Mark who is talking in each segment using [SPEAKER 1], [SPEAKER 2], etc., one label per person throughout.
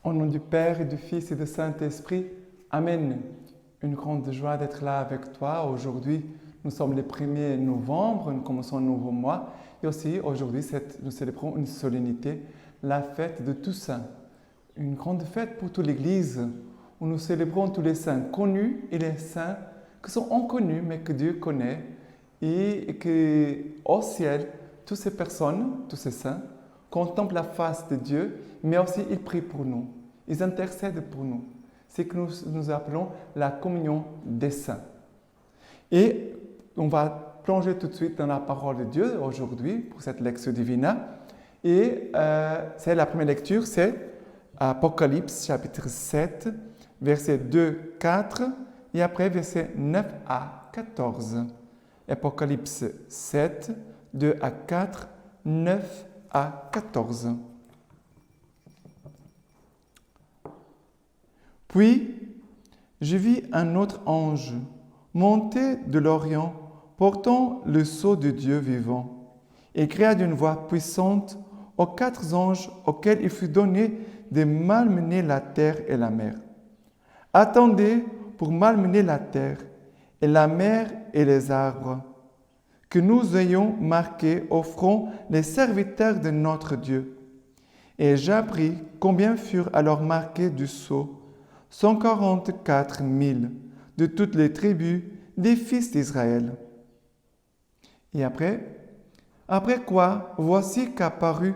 [SPEAKER 1] Au nom du Père et du Fils et du Saint-Esprit, Amen. Une grande joie d'être là avec toi. Aujourd'hui, nous sommes le 1er novembre, nous commençons un nouveau mois. Et aussi, aujourd'hui, nous célébrons une solennité, la fête de Toussaint. Une grande fête pour toute l'Église, où nous célébrons tous les saints connus et les saints qui sont inconnus, mais que Dieu connaît. Et que au ciel, toutes ces personnes, tous ces saints, contemplent la face de Dieu, mais aussi ils prient pour nous. Ils intercèdent pour nous. C'est ce que nous appelons la communion des saints. Et on va plonger tout de suite dans la parole de Dieu aujourd'hui pour cette lecture divina. Et c'est la première lecture, c'est Apocalypse chapitre 7, versets 2, 4 et après versets 9 à 14. Apocalypse 7, 2 à 4, 9 à 14. Puis, je vis un autre ange monter de l'Orient, portant le sceau de Dieu vivant, et cria d'une voix puissante aux 4 anges auxquels il fut donné de malmener la terre et la mer. Attendez pour malmener la terre et la mer et les arbres, que nous ayons marqué au front les serviteurs de notre Dieu. Et j'appris combien furent alors marqués du sceau 144 000 de toutes les tribus des fils d'Israël. Et après quoi, voici qu'apparut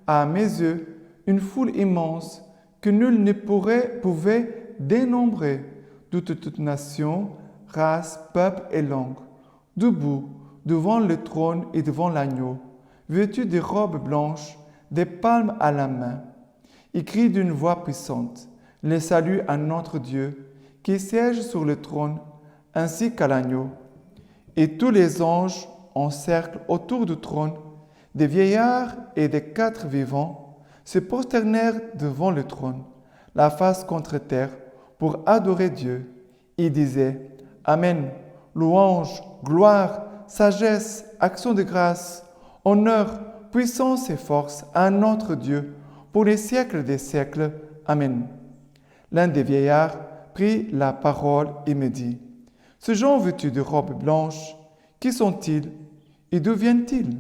[SPEAKER 1] à mes yeux une foule immense que nul ne pouvait dénombrer, de toute nation, race, peuple et langue, debout devant le trône et devant l'agneau, vêtus de robes blanches, des palmes à la main. Ils crient d'une voix puissante le salut à notre Dieu, qui siège sur le trône, ainsi qu'à l'agneau. Et tous les anges encerclent autour du trône, des vieillards et des 4 vivants, se prosternèrent devant le trône, la face contre terre, pour adorer Dieu. Ils disaient, Amen, louange, gloire, sagesse, action de grâce, honneur, puissance et force à notre Dieu, pour les siècles des siècles. Amen. L'un des vieillards prit la parole et me dit, ces gens vêtus de robes blanches, qui sont-ils et d'où viennent-ils?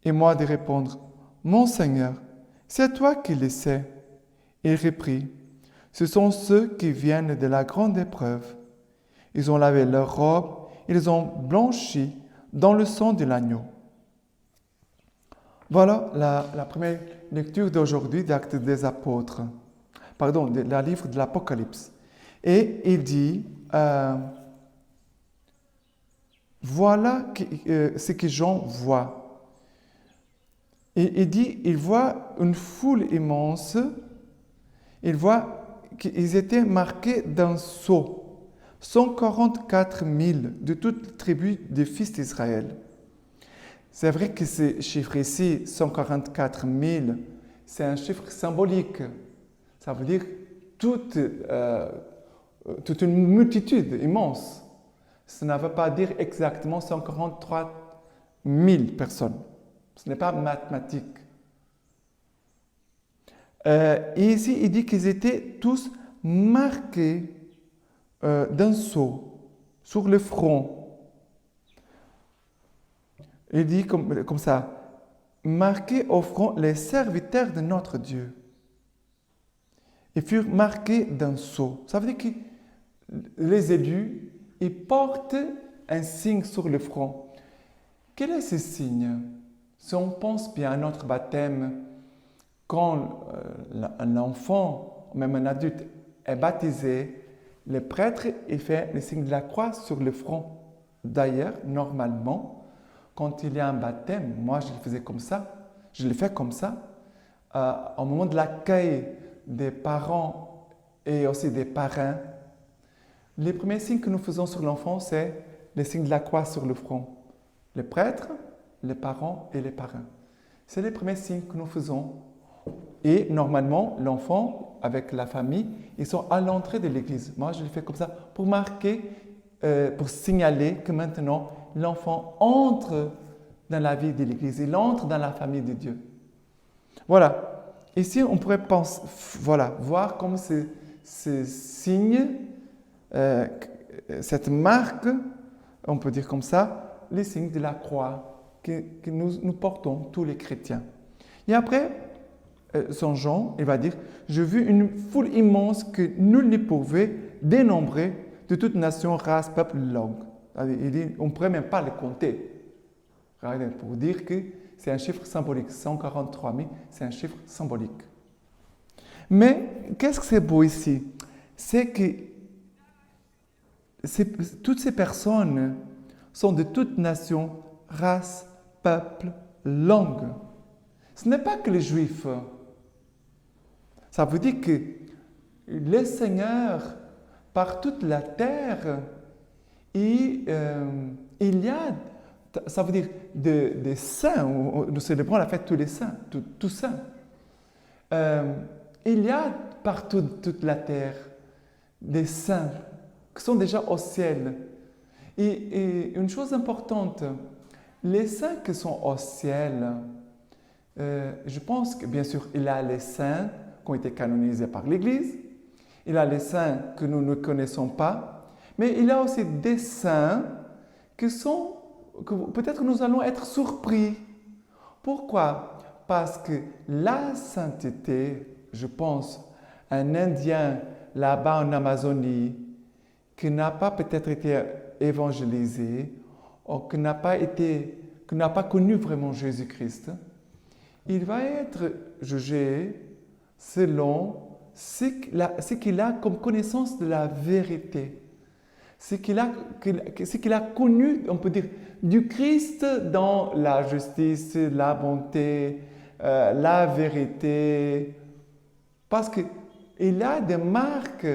[SPEAKER 1] Et moi de répondre, mon Seigneur, c'est toi qui le sais. Il reprit, ce sont ceux qui viennent de la grande épreuve. Ils ont lavé leurs robes, ils ont blanchi dans le sang de l'agneau. Voilà la première lecture d'aujourd'hui d'Actes des Apôtres. De la livre de l'Apocalypse. Et il dit, voilà ce que Jean voit. Et il dit, il voit une foule immense, il voit qu'ils étaient marqués d'un sceau, 144 000 de toutes les tribus des fils d'Israël. C'est vrai que ce chiffre ici, 144 000, c'est un chiffre symbolique. Ça veut dire toute une multitude immense. Ça ne veut pas dire exactement 143 000 personnes. Ce n'est pas mathématique. Et ici, il dit qu'ils étaient tous marqués d'un sceau sur le front. Il dit comme ça, marqués au front les serviteurs de notre Dieu. Ils furent marqués d'un sceau. Ça veut dire que les élus, ils portent un signe sur le front. Quel est ce signe? Si on pense bien à notre baptême, quand un enfant, même un adulte, est baptisé, le prêtre il fait le signe de la croix sur le front. D'ailleurs, normalement, quand il y a un baptême, moi je le faisais comme ça, je le fais comme ça, au moment de l'accueil des parents et aussi des parrains, les premiers signes que nous faisons sur l'enfant, c'est le signe de la croix sur le front. Les prêtres, les parents et les parrains. C'est les premiers signes que nous faisons. Et normalement, l'enfant, avec la famille, ils sont à l'entrée de l'église. Moi, je le fais comme ça pour marquer, pour signaler que maintenant, l'enfant entre dans la vie de l'église. Il entre dans la famille de Dieu. Voilà. ici, on pourrait penser, voir comme ce signe, cette marque, on peut dire comme ça, les signes de la croix que nous portons, tous les chrétiens. Et après, Saint Jean, il va dire, « Je vis une foule immense que nul ne pouvait dénombrer de toute nation, race, peuple, langue. » Il dit, on ne pourrait même pas les compter. Pour dire que c'est un chiffre symbolique. 143 000, c'est un chiffre symbolique. Mais qu'est-ce que c'est beau ici? C'est que toutes ces personnes sont de toute nation, race, peuple, langue. Ce n'est pas que les Juifs. Ça veut dire que le Seigneur, par toute la terre, il y a, ça veut dire des saints, nous célébrons la fête tous les saints, tous saints. Il y a partout toute la terre des saints qui sont déjà au ciel. Et une chose importante, les saints qui sont au ciel, je pense que bien sûr, il y a les saints qui ont été canonisés par l'Église, il y a les saints que nous ne connaissons pas, mais il y a aussi des saints que peut-être nous allons être surpris. Pourquoi? Parce que la sainteté, je pense, un Indien là-bas en Amazonie, qui n'a pas peut-être été évangélisé, ou qui n'a pas connu vraiment Jésus-Christ, il va être jugé selon ce qu'il a comme connaissance de la vérité. Ce qu'il a connu, on peut dire, du Christ dans la justice, la bonté, la vérité. Parce qu'il a des marques,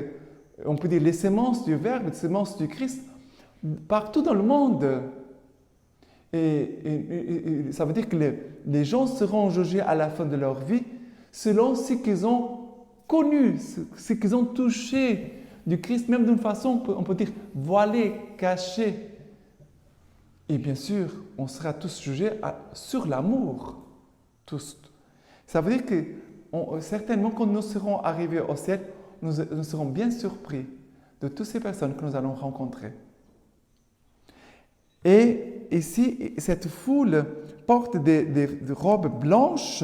[SPEAKER 1] on peut dire les semences du Verbe, les semences du Christ, partout dans le monde. Et ça veut dire que les gens seront jugés à la fin de leur vie selon ce qu'ils ont connu, ce qu'ils ont touché du Christ, même d'une façon, on peut dire, voilée, cachée. Et bien sûr, on sera tous jugés sur l'amour. Tous. Ça veut dire que certainement, quand nous serons arrivés au ciel, nous serons bien surpris de toutes ces personnes que nous allons rencontrer. Et ici, cette foule porte des robes blanches,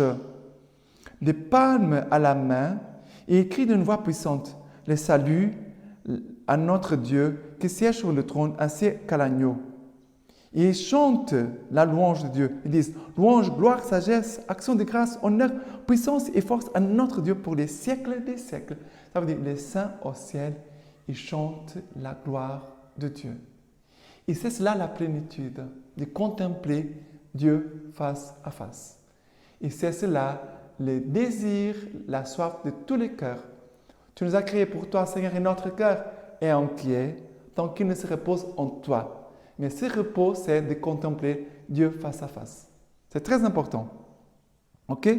[SPEAKER 1] des palmes à la main, et écrit d'une voix puissante, « Le salut à notre Dieu qui siège sur le trône ainsi qu'à l'agneau. » Et ils chantent la louange de Dieu. Ils disent, « Louange, gloire, sagesse, action de grâce, honneur, puissance et force à notre Dieu pour les siècles des siècles. » Ça veut dire, les saints au ciel, ils chantent la gloire de Dieu. Et c'est cela la plénitude, de contempler Dieu face à face. Et c'est cela le désir, la soif de tous les cœurs. Tu nous as créés pour toi, Seigneur, et notre cœur est inquiet tant qu'il ne se repose en toi. Mais ce repos, c'est de contempler Dieu face à face. C'est très important. OK?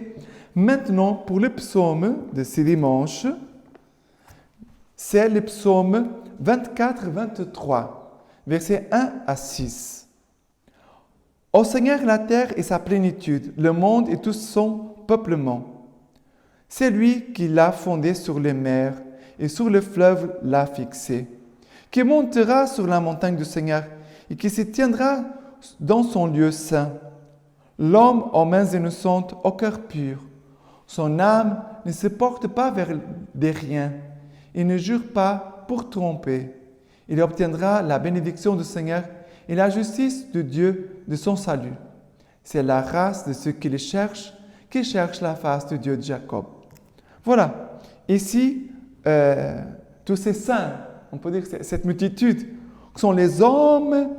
[SPEAKER 1] Maintenant, pour le psaume de ce dimanche, c'est le psaume 24-23. Versets 1 à 6. « Ô Seigneur, la terre et sa plénitude, le monde et tout son peuplement. C'est lui qui l'a fondé sur les mers et sur le fleuve l'a fixé, qui montera sur la montagne du Seigneur et qui se tiendra dans son lieu saint. L'homme aux mains innocentes, au cœur pur. Son âme ne se porte pas vers des riens et ne jure pas pour tromper. Il obtiendra la bénédiction du Seigneur et la justice de Dieu de son salut. C'est la race de ceux qui le cherchent, qui cherchent la face de Dieu de Jacob. » Voilà. Ici, tous ces saints, on peut dire cette multitude, sont les hommes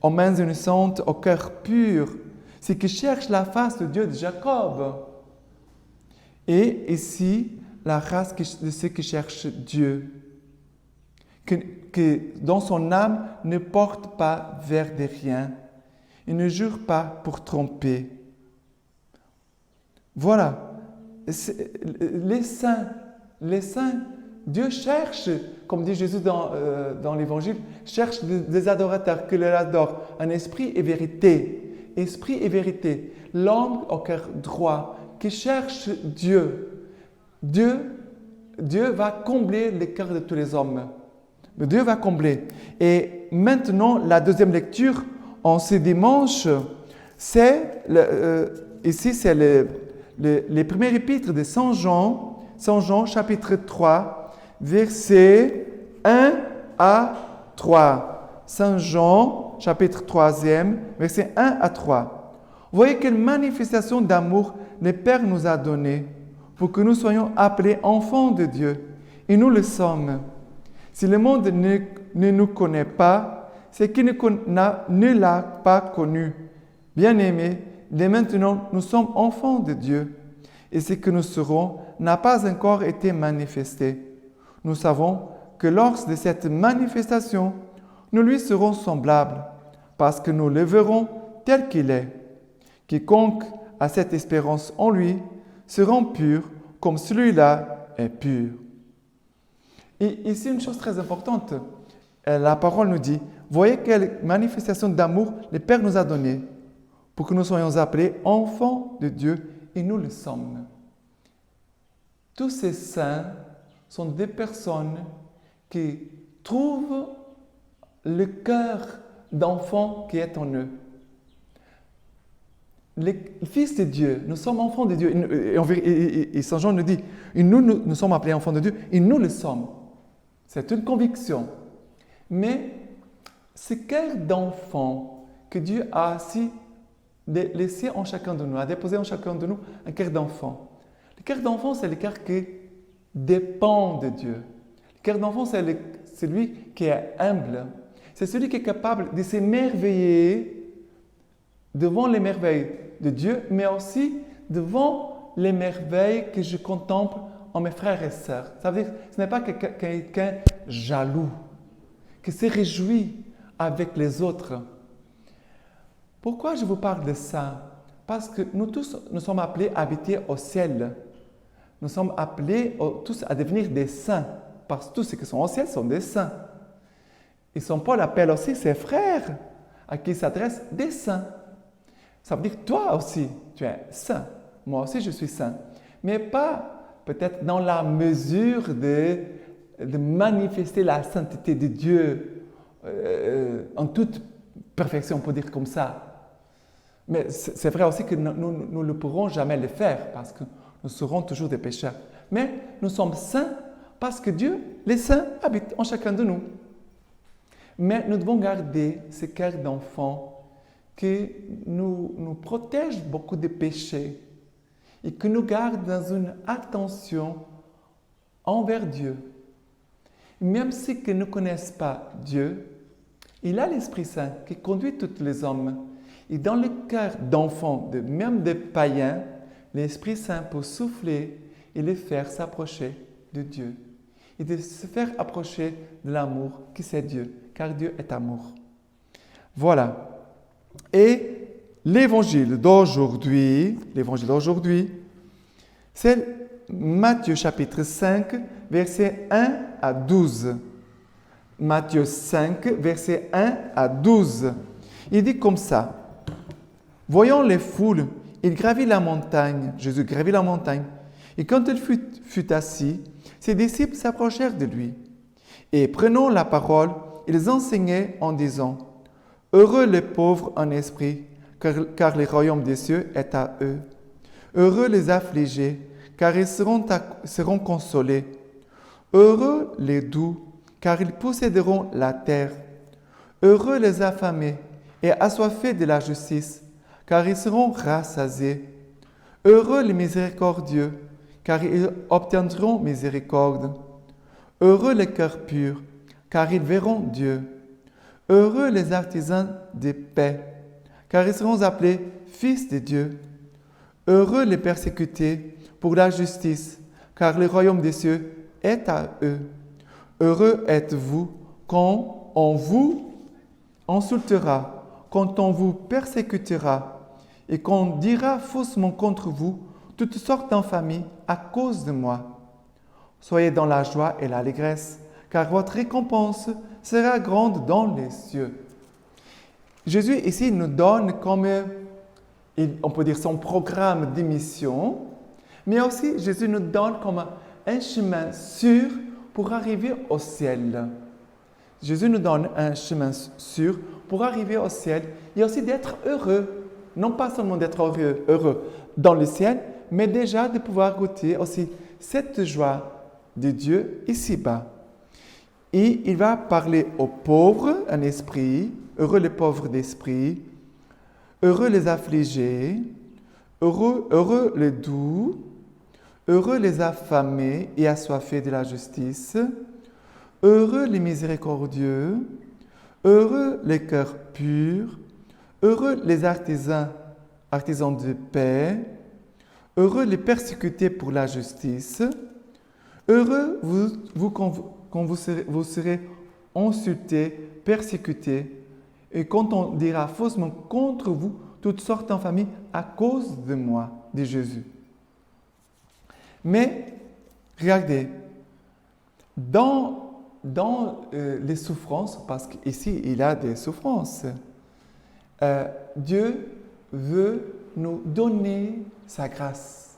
[SPEAKER 1] aux mains innocentes, au cœur pur, ceux qui cherchent la face de Dieu de Jacob. Et ici, la race de ceux qui cherchent Dieu. Que dans son âme ne porte pas vers des riens et ne jure pas pour tromper. Voilà. Les saints, Dieu cherche, comme dit Jésus dans l'Évangile, cherche des adorateurs qui l'adorent en esprit et vérité. Esprit et vérité. L'homme au cœur droit qui cherchent Dieu. Dieu va combler les cœurs de tous les hommes. Dieu va combler. Et maintenant, la deuxième lecture en ce dimanche, ici c'est les premiers épîtres de Saint Jean chapitre 3, versets 1 à 3. Saint Jean chapitre 3, versets 1 à 3. Voyez quelle manifestation d'amour le Père nous a donnée pour que nous soyons appelés enfants de Dieu. Et nous le sommes. Si le monde ne nous connaît pas, c'est qu'il ne l'a pas connu. Bien-aimés, dès maintenant, nous sommes enfants de Dieu. Et ce que nous serons n'a pas encore été manifesté. Nous savons que lors de cette manifestation, nous lui serons semblables, parce que nous le verrons tel qu'il est. Quiconque a cette espérance en lui sera pur comme celui-là est pur. Et ici, une chose très importante, la parole nous dit, voyez quelle manifestation d'amour le Père nous a donnée pour que nous soyons appelés enfants de Dieu, et nous le sommes. Tous ces saints sont des personnes qui trouvent le cœur d'enfant qui est en eux. Les fils de Dieu, nous sommes enfants de Dieu. Et Saint Jean nous dit, nous sommes appelés enfants de Dieu, et nous le sommes. C'est une conviction. Mais ce cœur d'enfant que Dieu a aussi laissé en chacun de nous, a déposé en chacun de nous un cœur d'enfant. Le cœur d'enfant, c'est le cœur qui dépend de Dieu. Le cœur d'enfant, c'est celui qui est humble. C'est celui qui est capable de s'émerveiller devant les merveilles de Dieu, mais aussi devant les merveilles que je contemple en mes frères et sœurs. Ça veut dire que ce n'est pas quelqu'un jaloux, qui se réjouit avec les autres. Pourquoi je vous parle de ça? Parce que nous tous, nous sommes appelés à habiter au ciel. Nous sommes appelés tous à devenir des saints, parce que tous ceux qui sont au ciel sont des saints. Et Saint Paul appelle aussi ses frères à qui il s'adresse des saints. Ça veut dire que toi aussi, tu es saint. Moi aussi, je suis saint. Mais pas peut-être dans la mesure de manifester la sainteté de Dieu en toute perfection, on peut dire comme ça. Mais c'est vrai aussi que nous ne pourrons jamais le faire parce que nous serons toujours des pécheurs. Mais nous sommes saints parce que Dieu, les saints, habitent en chacun de nous. Mais nous devons garder ce cœur d'enfant qui nous protège beaucoup des péchés et qui nous garde dans une attention envers Dieu. Même ceux qui ne connaissent pas Dieu, il a l'Esprit Saint qui conduit tous les hommes. Et dans le cœur d'enfants, même des païens, l'Esprit Saint peut souffler et les faire s'approcher de Dieu. Et de se faire approcher de l'amour qui c'est Dieu, car Dieu est amour. Voilà. Et l'évangile d'aujourd'hui, c'est Matthieu chapitre 5, versets 1 à 12. Matthieu 5, versets 1 à 12. Il dit comme ça. Voyant les foules, il gravit la montagne. Jésus gravit la montagne. Et quand il fut assis, ses disciples s'approchèrent de lui. Et prenant la parole, ils enseignaient en disant, « Heureux les pauvres en esprit, car le royaume des cieux est à eux. Heureux les affligés, car ils seront consolés. Heureux les doux, car ils posséderont la terre. Heureux les affamés et assoiffés de la justice, car ils seront rassasiés. Heureux les miséricordieux, car ils obtiendront miséricorde. Heureux les cœurs purs, car ils verront Dieu. Heureux les artisans de paix, car ils seront appelés fils de Dieu. Heureux les persécutés pour la justice, car le royaume des cieux est à eux. Heureux êtes-vous quand on vous insultera, quand on vous persécutera, et qu'on dira faussement contre vous toutes sortes d'infamies à cause de moi. Soyez dans la joie et l'allégresse, car votre récompense sera grande dans les cieux. Jésus ici nous donne comme, on peut dire, son programme d'émission Mais aussi, Jésus nous donne comme un chemin sûr pour arriver au ciel. Jésus nous donne un chemin sûr pour arriver au ciel et aussi d'être heureux. Non pas seulement d'être heureux dans le ciel, mais déjà de pouvoir goûter aussi cette joie de Dieu ici-bas. Et il va parler aux pauvres en esprit, heureux les pauvres d'esprit, heureux les affligés, heureux les doux, heureux les affamés et assoiffés de la justice, heureux les miséricordieux, heureux les cœurs purs, heureux les artisans de paix, heureux les persécutés pour la justice, heureux quand vous serez insultés, persécutés, et quand on dira faussement contre vous toutes sortes d'infamies à cause de moi, dit Jésus. Mais, regardez, dans les souffrances, parce qu'ici il y a des souffrances, Dieu veut nous donner sa grâce.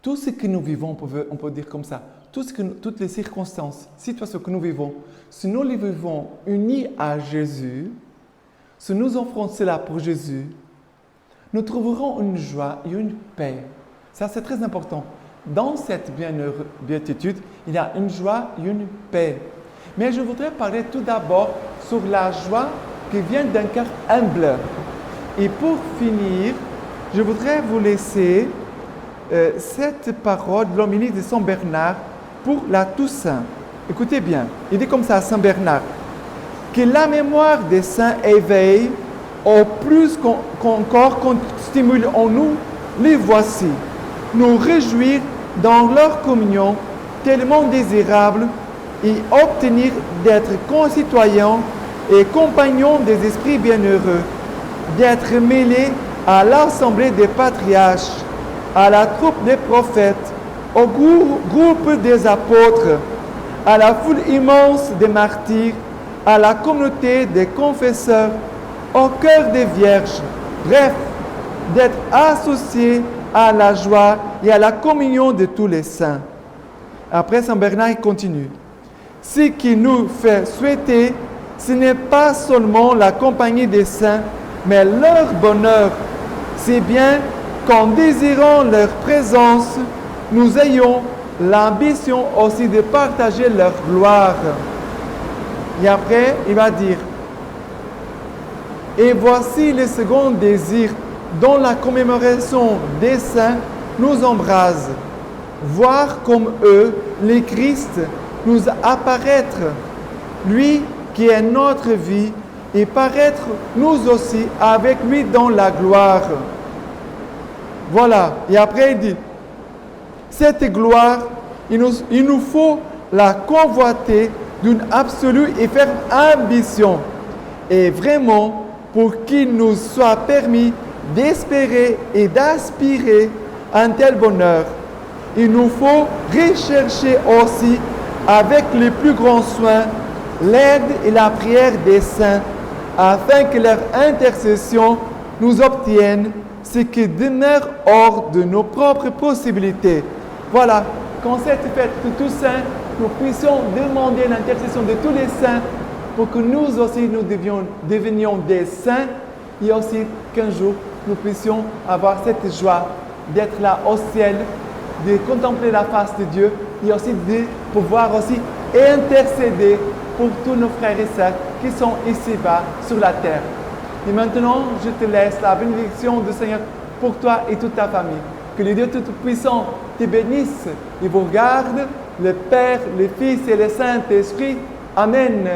[SPEAKER 1] Tout ce que nous vivons, on peut dire comme ça, toutes les circonstances, situations que nous vivons, si nous les vivons unis à Jésus, si nous offrons cela pour Jésus, nous trouverons une joie et une paix. Ça, c'est très important. Dans cette béatitude, il y a une joie et une paix. Mais je voudrais parler tout d'abord sur la joie qui vient d'un cœur humble. Et pour finir, je voudrais vous laisser cette parole de l'homélie de Saint Bernard pour la Toussaint. Écoutez bien, il dit comme ça à Saint Bernard, que la mémoire des saints éveille au plus qu'encore qu'on stimule en nous, les voici, nous réjouir dans leur communion tellement désirable et obtenir d'être concitoyens et compagnons des esprits bienheureux, d'être mêlés à l'assemblée des patriarches, à la troupe des prophètes, au groupe des apôtres, à la foule immense des martyrs, à la communauté des confesseurs, au cœur des vierges, bref, d'être associés à la joie et à la communion de tous les saints. Après, Saint Bernard il continue. Ce qui nous fait souhaiter, ce n'est pas seulement la compagnie des saints, mais leur bonheur. C'est bien qu'en désirant leur présence, nous ayons l'ambition aussi de partager leur gloire. Et après, il va dire, et voici le second désir dont la commémoration des saints nous embrase. Voir comme eux, les Christ, nous apparaître, lui qui est notre vie, et paraître nous aussi avec lui dans la gloire. Voilà. Et après, il dit, cette gloire, il nous faut la convoiter d'une absolue et ferme ambition. Et vraiment, pour qu'il nous soit permis d'espérer et d'aspirer à un tel bonheur, il nous faut rechercher aussi avec le plus grand soin l'aide et la prière des saints afin que leur intercession nous obtienne ce qui demeure hors de nos propres possibilités. Voilà, qu'en cette fête de Toussaint, nous puissions demander l'intercession de tous les saints pour que nous aussi nous devenions des saints et aussi qu'un jour nous puissions avoir cette joie d'être là au ciel, de contempler la face de Dieu et aussi de pouvoir aussi intercéder pour tous nos frères et sœurs qui sont ici-bas sur la terre. Et maintenant, je te laisse la bénédiction du Seigneur pour toi et toute ta famille. Que le Dieu Tout-Puissant te bénisse et vous garde, le Père, le Fils et le Saint-Esprit. Amen.